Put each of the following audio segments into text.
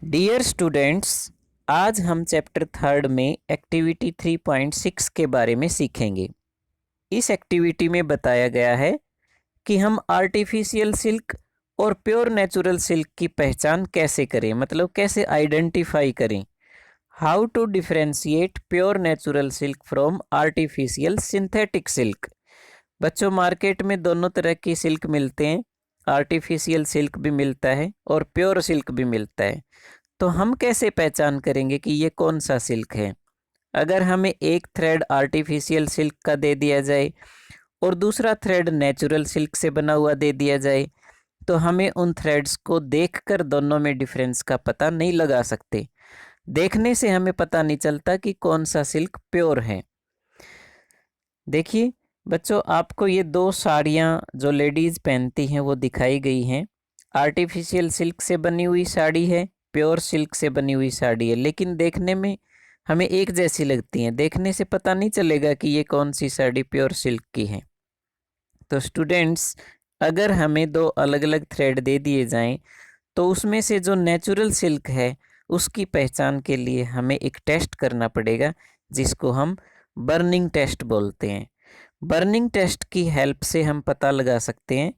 Dear students, आज हम chapter 3 में एक्टिविटी 3.6 के बारे में सीखेंगे। इस एक्टिविटी में बताया गया है कि हम आर्टिफिशियल सिल्क और प्योर नेचुरल सिल्क की पहचान कैसे करें, मतलब कैसे आइडेंटिफाई करें। How to differentiate pure natural silk from artificial synthetic silk. बच्चों, मार्केट में दोनों तरह की सिल्क मिलते हैं, आर्टिफिशियल सिल्क भी मिलता है और प्योर सिल्क भी मिलता है। तो हम कैसे पहचान करेंगे कि ये कौन सा सिल्क है? अगर हमें एक थ्रेड आर्टिफिशियल सिल्क का दे दिया जाए और दूसरा थ्रेड नेचुरल सिल्क से बना हुआ दे दिया जाए, तो हमें उन थ्रेड्स को देखकर दोनों में डिफरेंस का पता नहीं लगा सकते। देखने से हमें पता नहीं चलता कि कौन सा सिल्क प्योर है। देखिए बच्चों, आपको ये दो साड़ियाँ जो लेडीज़ पहनती हैं वो दिखाई गई हैं। आर्टिफिशियल सिल्क से बनी हुई साड़ी है, प्योर सिल्क से बनी हुई साड़ी है, लेकिन देखने में हमें एक जैसी लगती हैं। देखने से पता नहीं चलेगा कि ये कौन सी साड़ी प्योर सिल्क की है। तो स्टूडेंट्स, अगर हमें दो अलग अलग थ्रेड दे दिए जाएं, तो उसमें से जो नेचुरल सिल्क है उसकी पहचान के लिए हमें एक टेस्ट करना पड़ेगा, जिसको हम बर्निंग टेस्ट बोलते हैं। बर्निंग टेस्ट की हेल्प से हम पता लगा सकते हैं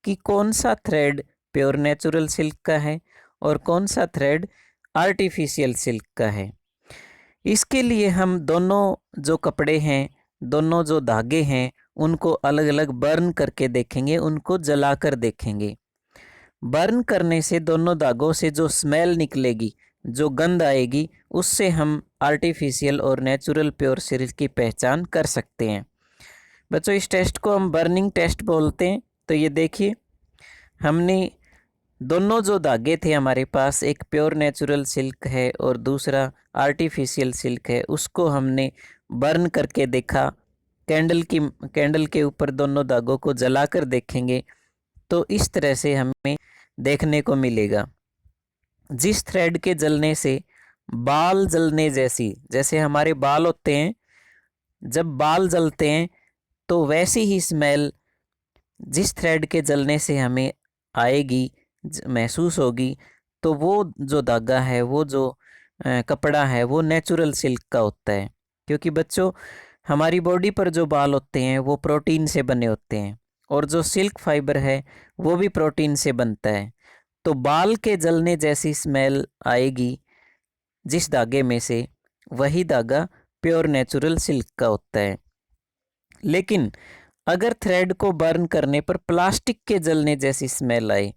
कि कौन सा थ्रेड प्योर नेचुरल सिल्क का है और कौन सा थ्रेड आर्टिफिशियल सिल्क का है। इसके लिए हम दोनों जो कपड़े हैं, दोनों जो धागे हैं, उनको अलग अलग बर्न करके देखेंगे, उनको जलाकर देखेंगे। बर्न करने से दोनों धागों से जो स्मेल निकलेगी, जो गंध आएगी, उससे हम आर्टिफिशियल और नेचुरल प्योर सिल्क की पहचान कर सकते हैं। बच्चों, इस टेस्ट को हम बर्निंग टेस्ट बोलते हैं। तो ये देखिए, हमने दोनों जो धागे थे हमारे पास, एक प्योर नेचुरल सिल्क है और दूसरा आर्टिफिशियल सिल्क है, उसको हमने बर्न करके देखा। कैंडल के ऊपर दोनों धागों को जलाकर देखेंगे तो इस तरह से हमें देखने को मिलेगा। जिस थ्रेड के जलने से बाल जलने जैसी, जैसे हमारे बाल होते हैं, जब बाल जलते हैं तो वैसी ही स्मेल जिस थ्रेड के जलने से हमें आएगी, महसूस होगी, तो वो जो धागा है, वो जो कपड़ा है, वो नेचुरल सिल्क का होता है। क्योंकि बच्चों, हमारी बॉडी पर जो बाल होते हैं वो प्रोटीन से बने होते हैं और जो सिल्क फाइबर है वो भी प्रोटीन से बनता है। तो बाल के जलने जैसी स्मेल आएगी जिस धागे में से, वही धागा प्योर नेचुरल सिल्क का होता है। लेकिन अगर थ्रेड को बर्न करने पर प्लास्टिक के जलने जैसी स्मेल आए,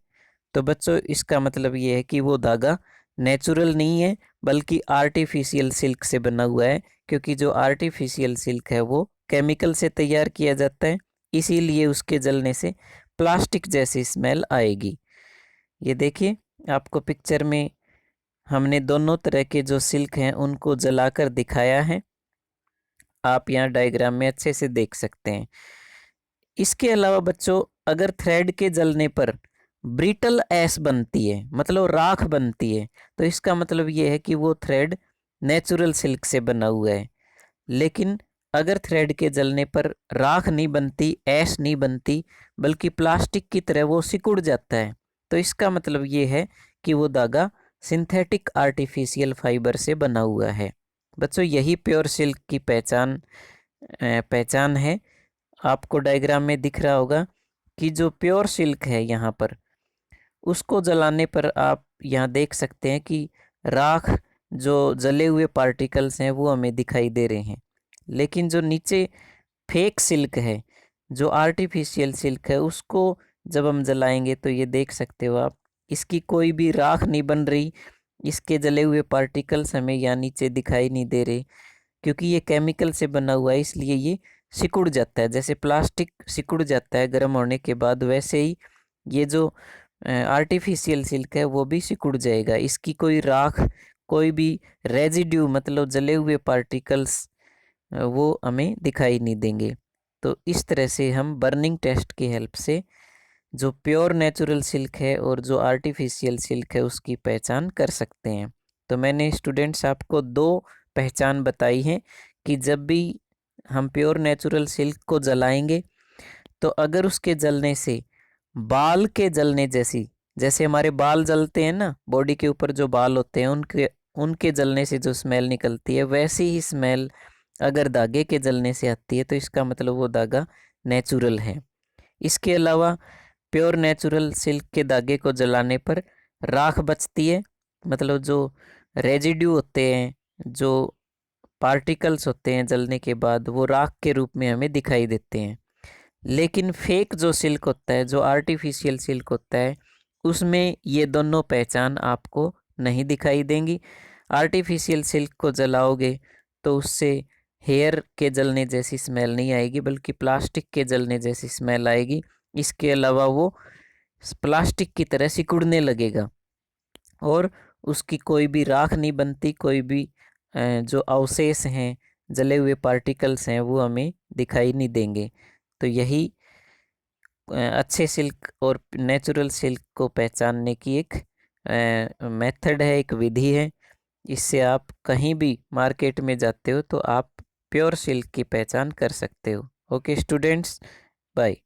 तो बच्चों इसका मतलब ये है कि वो धागा नेचुरल नहीं है बल्कि आर्टिफिशियल सिल्क से बना हुआ है। क्योंकि जो आर्टिफिशियल सिल्क है वो केमिकल से तैयार किया जाता है, इसीलिए उसके जलने से प्लास्टिक जैसी स्मेल आएगी। ये देखिए, आपको पिक्चर में हमने दोनों तरह के जो सिल्क हैं उनको जलाकर दिखाया है। आप यहाँ डायग्राम में अच्छे से देख सकते हैं। इसके अलावा बच्चों, अगर थ्रेड के जलने पर ब्रिटल ऐश बनती है, मतलब राख बनती है, तो इसका मतलब ये है कि वो थ्रेड नेचुरल सिल्क से बना हुआ है। लेकिन अगर थ्रेड के जलने पर राख नहीं बनती, ऐश नहीं बनती, बल्कि प्लास्टिक की तरह वो सिकुड़ जाता है, तो इसका मतलब ये है कि वो धागा सिंथेटिक आर्टिफिशियल फाइबर से बना हुआ है। बच्चों, यही प्योर सिल्क की पहचान है। आपको डायग्राम में दिख रहा होगा कि जो प्योर सिल्क है यहाँ पर, उसको जलाने पर आप यहाँ देख सकते हैं कि राख, जो जले हुए पार्टिकल्स हैं, वो हमें दिखाई दे रहे हैं। लेकिन जो नीचे फेक सिल्क है, जो आर्टिफिशियल सिल्क है, उसको जब हम जलाएंगे तो ये देख सकते हो आप, इसकी कोई भी राख नहीं बन रही, इसके जले हुए पार्टिकल्स हमें यहाँ नीचे दिखाई नहीं दे रहे। क्योंकि ये केमिकल से बना हुआ है, इसलिए ये सिकुड़ जाता है। जैसे प्लास्टिक सिकुड़ जाता है गर्म होने के बाद, वैसे ही ये जो आर्टिफिशियल सिल्क है वो भी सिकुड़ जाएगा। इसकी कोई राख, कोई भी रेजिड्यू, मतलब जले हुए पार्टिकल्स, वो हमें दिखाई नहीं देंगे। तो इस तरह से हम बर्निंग टेस्ट की हेल्प से जो प्योर नेचुरल सिल्क है और जो आर्टिफिशियल सिल्क है उसकी पहचान कर सकते हैं। तो मैंने स्टूडेंट्स आपको दो पहचान बताई है कि जब भी हम प्योर नेचुरल सिल्क को जलाएंगे, तो अगर उसके जलने से बाल के जलने जैसी जैसे हमारे बाल जलते हैं ना, बॉडी के ऊपर जो बाल होते हैं उनके उनके जलने से जो स्मेल निकलती है, वैसी ही स्मेल अगर धागे के जलने से आती है तो इसका मतलब वो धागा नेचुरल है। इसके अलावा प्योर नेचुरल सिल्क के धागे को जलाने पर राख बचती है, मतलब जो रेजिड्यू होते हैं, जो पार्टिकल्स होते हैं जलने के बाद, वो राख के रूप में हमें दिखाई देते हैं। लेकिन फेक जो सिल्क होता है, जो आर्टिफिशियल सिल्क होता है, उसमें ये दोनों पहचान आपको नहीं दिखाई देंगी। आर्टिफिशियल सिल्क को जलाओगे तो उससे हेयर के जलने जैसी स्मेल नहीं आएगी, बल्कि प्लास्टिक के जलने जैसी स्मेल आएगी। इसके अलावा वो प्लास्टिक की तरह सिकुड़ने लगेगा और उसकी कोई भी राख नहीं बनती, कोई भी जो अवशेष हैं, जले हुए पार्टिकल्स हैं, वो हमें दिखाई नहीं देंगे। तो यही अच्छे सिल्क और नेचुरल सिल्क को पहचानने की एक मेथड है, एक विधि है। इससे आप कहीं भी मार्केट में जाते हो तो आप प्योर सिल्क की पहचान कर सकते हो। Okay students, bye.